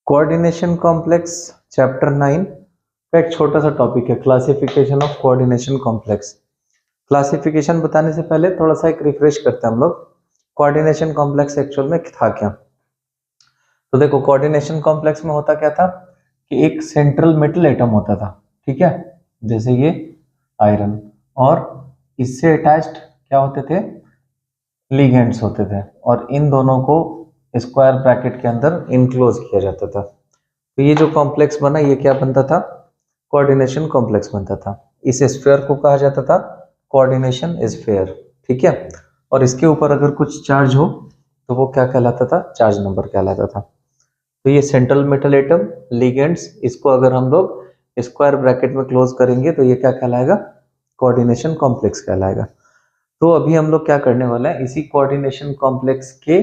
Coordination complex chapter 9 का एक छोटा सा टॉपिक है, classification of coordination complex. Classification बताने से पहले थोड़ा सा एक रिफ्रेश करते हैं हम लोग। कोऑर्डिनेशन कॉम्प्लेक्स एक्चुअल में था क्या? तो देखो, कोऑर्डिनेशन कॉम्प्लेक्स में होता क्या था कि एक सेंट्रल मेटल एटम होता था, ठीक है, जैसे ये आयरन, और इससे अटैच्ड क्या होते थे? लिगेंड्स होते थे, और इन दोनों को स्क्वायर ब्रैकेट के अंदर इनक्लोज किया जाता था। तो ये जो कॉम्प्लेक्स बना, ये क्या बनता था? कोऑर्डिनेशन कॉम्प्लेक्स बनता था। इस स्फीयर को कहा जाता था कोऑर्डिनेशन स्फीयर, ठीक है। और इसके ऊपर अगर कुछ चार्ज हो तो वो क्या कहलाता था? चार्ज नंबर कहलाता था। तो ये सेंट्रल मेटल एटम, लिगेंड्स, इसको अगर हम लोग स्क्वायर ब्रैकेट में क्लोज करेंगे तो ये क्या कहलाएगा? कोऑर्डिनेशन कॉम्प्लेक्स कहलाएगा। तो अभी हम लोग क्या करने वाले हैं, इसी कोऑर्डिनेशन कॉम्प्लेक्स के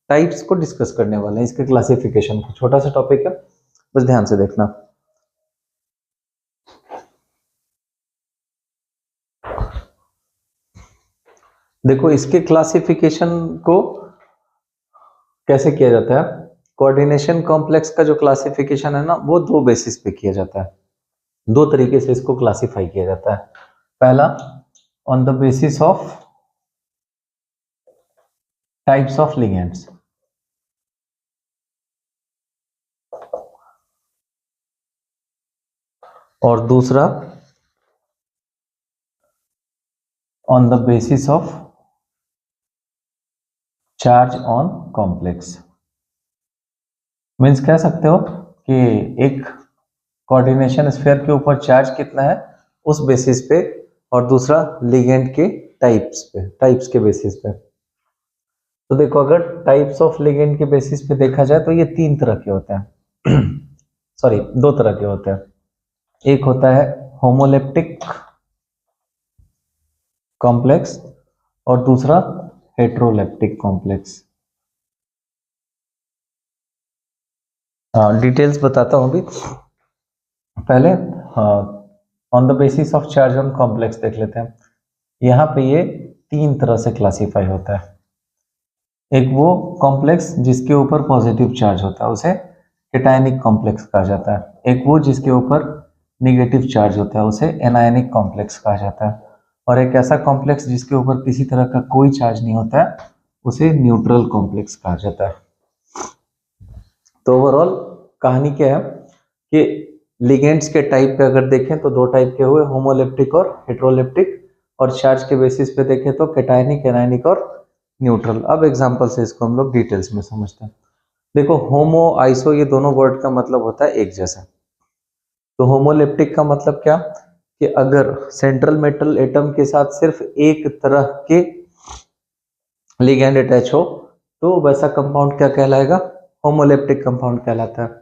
टाइप्स को डिस्कस करने वाले हैं, इसके क्लासिफिकेशन को। छोटा सा टॉपिक है, बस ध्यान से देखना। देखो, इसके क्लासिफिकेशन को कैसे किया जाता है? कोऑर्डिनेशन कॉम्प्लेक्स का जो क्लासिफिकेशन है ना, वो दो बेसिस पे किया जाता है। दो तरीके से इसको क्लासिफाई किया जाता है। पहला, on the basis of types of ligands, और दूसरा on the basis of charge on complex. Means कह सकते हो कि एक कोऑर्डिनेशन स्फीयर के ऊपर चार्ज कितना है उस बेसिस पे, और दूसरा लिगेंड के टाइप्स के बेसिस पे। तो देखो, अगर टाइप्स ऑफ लिगेंड के बेसिस पे देखा जाए तो ये तीन तरह के होते हैं सॉरी, दो तरह के होते हैं। एक होता है होमोलेप्टिक कॉम्प्लेक्स, और दूसरा हेट्रोलेप्टिक कॉम्प्लेक्स। डिटेल्स बताता हूं अभी। पहले on the basis of charge on complex देख लेते हैं। यहाँ पे ये तीन तरह से क्लासीफाई होता है। एक वो कॉम्प्लेक्स जिसके ऊपर पॉजिटिव चार्ज होता है, उसे कैटायनिक कॉम्प्लेक्स कहा जाता है। एक वो जिसके ऊपर निगेटिव चार्ज होता है, उसे एनायनिक कॉम्प्लेक्स कहा जाता है। और एक ऐसा कॉम्प्लेक्स जिसके ऊपर किसी तरह का कोई चार्ज नहीं होता है, उसे न्यूट्रल कॉम्प्लेक्स कहा जाता है। तो ओवरऑल कहानी क्या है कि लिगेंड्स के टाइप पे अगर देखें तो दो टाइप के हुए, होमोलेप्टिक और हेट्रोलेप्टिक। और चार्ज के बेसिस पे देखें तो कैटायनिक, एनायनिक और न्यूट्रल। अब एग्जांपल से इसको हम लोग डिटेल्स में समझते हैं। देखो, होमो, आइसो, ये दोनों वर्ड का मतलब होता है एक जैसा। तो होमोलेप्टिक का मतलब क्या कि अगर सेंट्रल मेटल एटम के साथ सिर्फ एक तरह के लिगेंड अटैच हो तो वैसा कंपाउंड क्या कहलाएगा? होमोलेप्टिक कंपाउंड कहलाता है।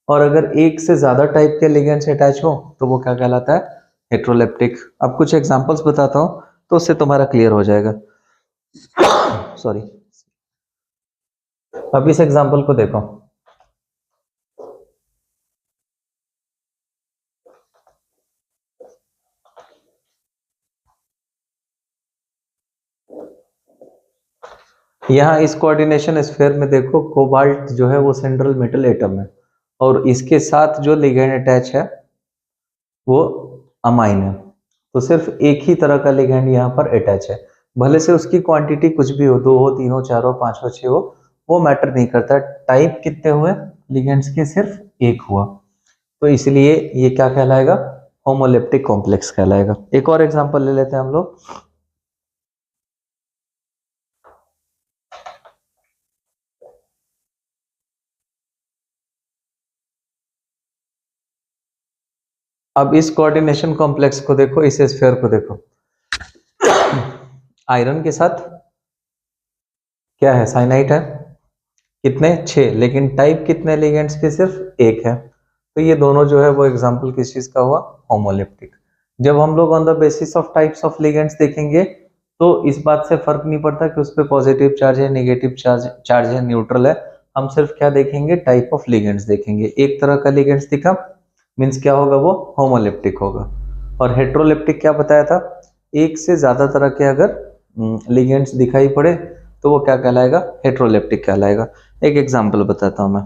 और अगर एक से ज्यादा टाइप के लिगेंड से अटैच हो तो वो क्या कहलाता है? हेट्रोलेप्टिक। अब कुछ एग्जांपल्स बताता हूं तो उससे तुम्हारा क्लियर हो जाएगा। सॉरी। अब इस एग्जांपल को देखो। यहाँ इस कोऑर्डिनेशन स्फीयर में देखो, कोबाल्ट जो है वो सेंट्रल मेटल एटम है, और इसके साथ जो लिगेंड अटैच है वो अमाइन है। तो सिर्फ एक ही तरह का लिगेंड यहाँ पर अटैच है। भले से उसकी क्वांटिटी कुछ भी हो, 2 हो, 3 हो, 4 हो, 5 हो, 6 हो, वो मैटर नहीं करता। टाइप कितने हुए लिगेंड्स के? सिर्फ एक हुआ। तो इसलिए ये क्या कहलाएगा? होमोलेप्टिक कॉम्प्लेक्स कहलाएगा। एक और एग्जांपल ले लेते हैं हम लोग। अब इस कोऑर्डिनेशन कॉम्प्लेक्स को देखो, इस स्फीयर को देखो। आयरन के साथ क्या है? साइनाइड है। कितने? 6। लेकिन टाइप कितने लिगेंड्स के? सिर्फ एक है। तो ये दोनों जो है वो एग्जांपल किस चीज का हुआ? होमोलेप्टिक। जब हम लोग on the basis of types of ligands देखेंगे तो इस बात से फर्क नहीं पड़ता कि उस पर पॉजिटिव चार्ज है, नेगेटिव चार्ज है, न्यूट्रल है। हम सिर्फ क्या देखेंगे? टाइप ऑफ लिगेंड्स देखेंगे। एक तरह का लिगेंड्स दिखा मीन्स क्या होगा? वो होमोलेप्टिक होगा। और हेट्रोलेप्टिक क्या बताया था? एक से ज्यादा तरह के अगर लिगेंड्स दिखाई पड़े तो वो क्या कहलाएगा? हेट्रोलेप्टिक कहलाएगा। एक एग्जांपल बताता हूं मैं।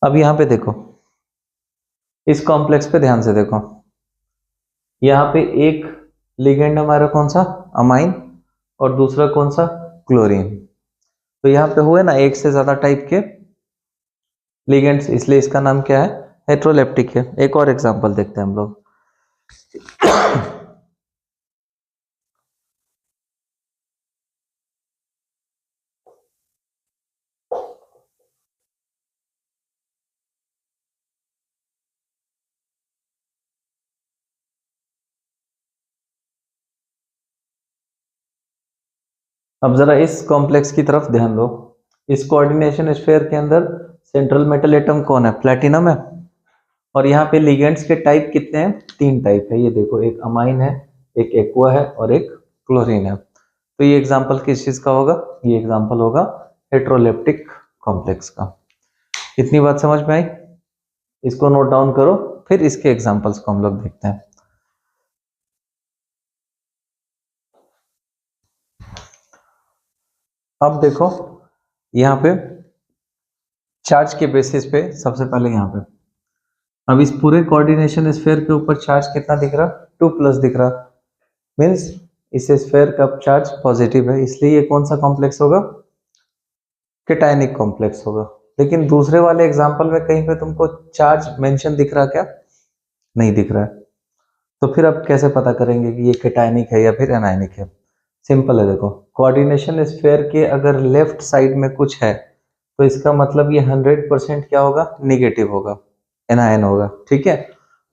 अब यहाँ पे देखो, इस कॉम्प्लेक्स पे ध्यान से देखो, यहाँ पे एक लिगेंड हमारा कौन सा, अमाइन, और दूसरा कौन सा, क्लोरीन। तो यहाँ पे हुए ना एक से ज्यादा टाइप के लिगेंड्स, इसलिए इसका नाम क्या है, हेट्रोलेप्टिक है। एक और एग्जांपल देखते हैं हम लोग। अब जरा इस कॉम्प्लेक्स की तरफ ध्यान दो। इस कोऑर्डिनेशन स्फीयर के अंदर सेंट्रल मेटल एटम कौन है, प्लेटिनम है। और यहाँ पे लिगेंड्स के टाइप कितने हैं, 3 टाइप है। ये देखो, एक अमाइन है, एक एक्वा है, और एक क्लोरीन है। तो ये एग्जांपल किस चीज का होगा, ये एग्जांपल होगा हेट्रोलेप्टिक कॉम्प्लेक्स का। इतनी बात समझ में आई, इसको नोट डाउन करो, फिर इसके एग्जांपल्स को हम लोग देखते हैं। अब देखो यहाँ पे चार्ज के बेसिस पे, सबसे पहले यहाँ पे, अब इस पूरे कोऑर्डिनेशन स्फीयर के ऊपर चार्ज कितना दिख रहा, 2+ दिख रहा, मीन्स इस स्फीयर का चार्ज पॉजिटिव है, इसलिए ये कौन सा कॉम्प्लेक्स होगा, कैटायनिक कॉम्प्लेक्स होगा। लेकिन दूसरे वाले एग्जांपल में कहीं पे तुमको चार्ज मेंशन दिख रहा क्या, नहीं दिख रहा है। तो फिर अब कैसे पता करेंगे कि ये कैटायनिक है या फिर एनायनिक है। सिंपल है, देखो, कोऑर्डिनेशन स्फीयर के अगर लेफ्ट साइड में कुछ है तो इसका मतलब ये 100% क्या होगा, निगेटिव होगा, एनायन होगा, ठीक है।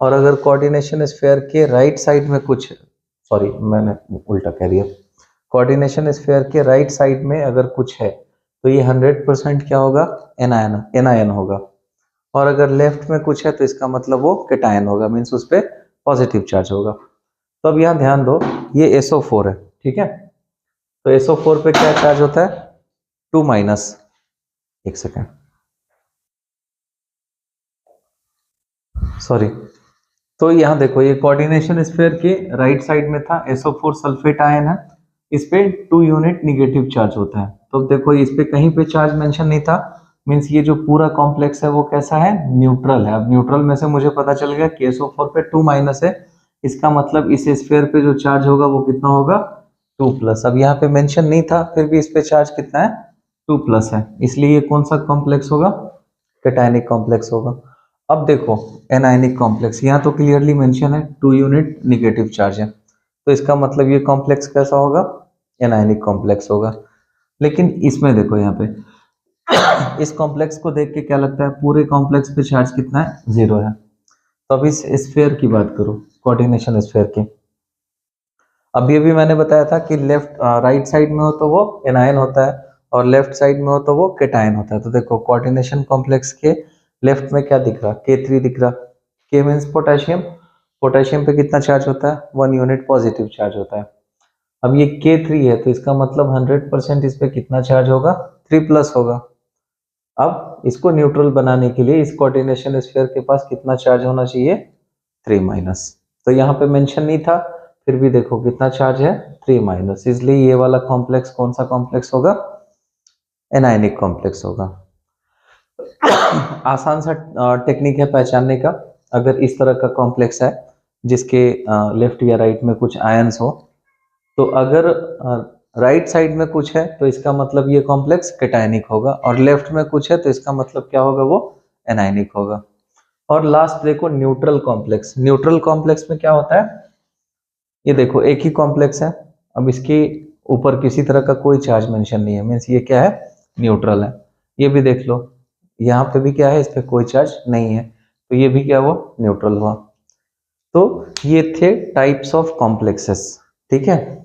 और अगर कोऑर्डिनेशन स्फीयर के राइट साइड में कुछ, सॉरी मैंने उल्टा कह दिया, कोऑर्डिनेशन स्फीयर के राइट साइड में अगर कुछ है तो ये 100% क्या होगा, एनायन, एनायन होगा। और अगर लेफ्ट में कुछ है तो इसका मतलब वो कैटायन होगा, मीन्स उस पर पॉजिटिव चार्ज होगा। तो अब यहाँ ध्यान दो, ये SO4 है, ठीक है। तो SO4 पे क्या चार्ज होता है, 2-, एक सेकेंड, सॉरी। तो यहाँ देखो, ये कोऑर्डिनेशन स्फीयर के राइट साइड में था, SO4 सल्फेट आयन है, इस पे 2 यूनिट निगेटिव चार्ज होता है। तो देखो इस पे कहीं पे चार्ज मेंशन नहीं था, मीन्स ये जो पूरा कॉम्प्लेक्स है वो कैसा है, न्यूट्रल है। अब न्यूट्रल में से मुझे पता चल गया कि SO4 पे 2- है, इसका मतलब इस स्फीयर पे जो चार्ज होगा वो कितना होगा, 2+। अब यहाँ पे मेंशन नहीं था, फिर भी इस पे चार्ज कितना है, 2+ है, इसलिए ये कौन सा कॉम्प्लेक्स होगा, कैटायनिक कॉम्प्लेक्स होगा। अब देखो एनायनिक कॉम्प्लेक्स, यहाँ तो क्लियरली मेंशन है 2 यूनिट निगेटिव चार्ज है, तो इसका मतलब ये कॉम्प्लेक्स कैसा होगा, एनायनिक कॉम्प्लेक्स होगा। लेकिन इसमें देखो, यहाँ पे इस कॉम्प्लेक्स को देख के क्या लगता है, पूरे कॉम्प्लेक्स पे चार्ज कितना है, 0 है। तो अब इस स्फीयर की बात करो, कोऑर्डिनेशन स्फीयर की, अभी अभी मैंने बताया था कि लेफ्ट राइट साइड में हो तो वो एनायन होता है, और लेफ्ट साइड में हो तो वो कैटायन होता है। तो देखो कोऑर्डिनेशन कॉम्प्लेक्स के लेफ्ट में क्या दिख रहा, K3 दिख रहा। K मीन्स पोटेशियम, पोटेशियम पे कितना चार्ज होता है, 1 यूनिट पॉजिटिव चार्ज होता है। अब ये K3 है तो इसका मतलब 100% इस पे कितना चार्ज होगा, 3+ होगा। अब इसको न्यूट्रल बनाने के लिए इस कोऑर्डिनेशन स्फीयर के पास कितना चार्ज होना चाहिए, 3-। तो यहाँ पे मेंशन नहीं था, फिर भी देखो कितना चार्ज है, 3-, इसलिए ये वाला कॉम्प्लेक्स कौन सा कॉम्प्लेक्स होगा, एनायनिक कॉम्प्लेक्स होगा। आसान सा टेक्निक है पहचानने का। अगर इस तरह का कॉम्प्लेक्स है जिसके लेफ्ट या राइट में कुछ आयंस हो, तो अगर राइट साइड में कुछ है तो इसका मतलब ये कॉम्प्लेक्स कैटायनिक होगा, और लेफ्ट में कुछ है तो इसका मतलब क्या होगा, वो एनायनिक होगा। और लास्ट देखो न्यूट्रल कॉम्प्लेक्स, न्यूट्रल कॉम्प्लेक्स में क्या होता है, ये देखो एक ही कॉम्प्लेक्स है, अब इसके ऊपर किसी तरह का कोई चार्ज मेंशन नहीं है, मीन्स ये क्या है, न्यूट्रल है। ये भी देख लो, यहाँ पे भी क्या है, इस पे कोई चार्ज नहीं है, तो ये भी क्या हुआ, न्यूट्रल हुआ। तो ये थे टाइप्स ऑफ कॉम्प्लेक्सेस, ठीक है।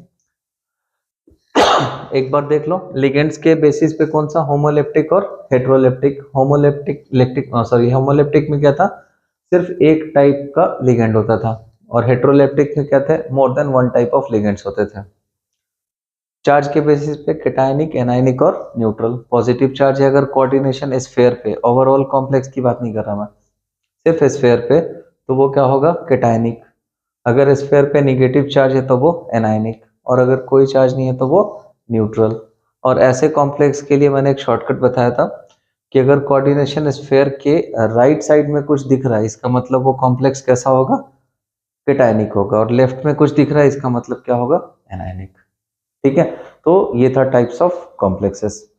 एक बार देख लो, लिगेंड्स के बेसिस पे कौन सा, होमोलेप्टिक और हेट्रोलेप्टिक। होमोलेप्टिक लेप्टिक सॉरी होमोलेप्टिक में क्या था, सिर्फ एक टाइप का लिगेंड होता था, और हेट्रोलेप्टिक में क्या थे, more than 1 type of ligands होते थे। चार्ज के बेसिस पे कैटायनिक, एनायनिक और न्यूट्रल। पॉजिटिव चार्ज है अगर कोऑर्डिनेशन स्फीयर पे, ओवरऑल कॉम्प्लेक्स की बात नहीं कर रहा मैं, सिर्फ स्फीयर पे, तो वो क्या होगा, कैटायनिक। अगर स्फीयर पे निगेटिव चार्ज है तो वो एनायनिक, और अगर कोई चार्ज नहीं है तो वो न्यूट्रल। और ऐसे कॉम्प्लेक्स के लिए मैंने एक शॉर्टकट बताया था, कि अगर कोऑर्डिनेशन स्फीयर के राइट साइड में कुछ दिख रहा है, इसका मतलब वो कॉम्प्लेक्स कैसा होगा, केटायनिक होगा, और लेफ्ट में कुछ दिख रहा है, इसका मतलब क्या होगा, एनायनिक। ठीक है, तो ये था टाइप्स ऑफ कॉम्प्लेक्सेस।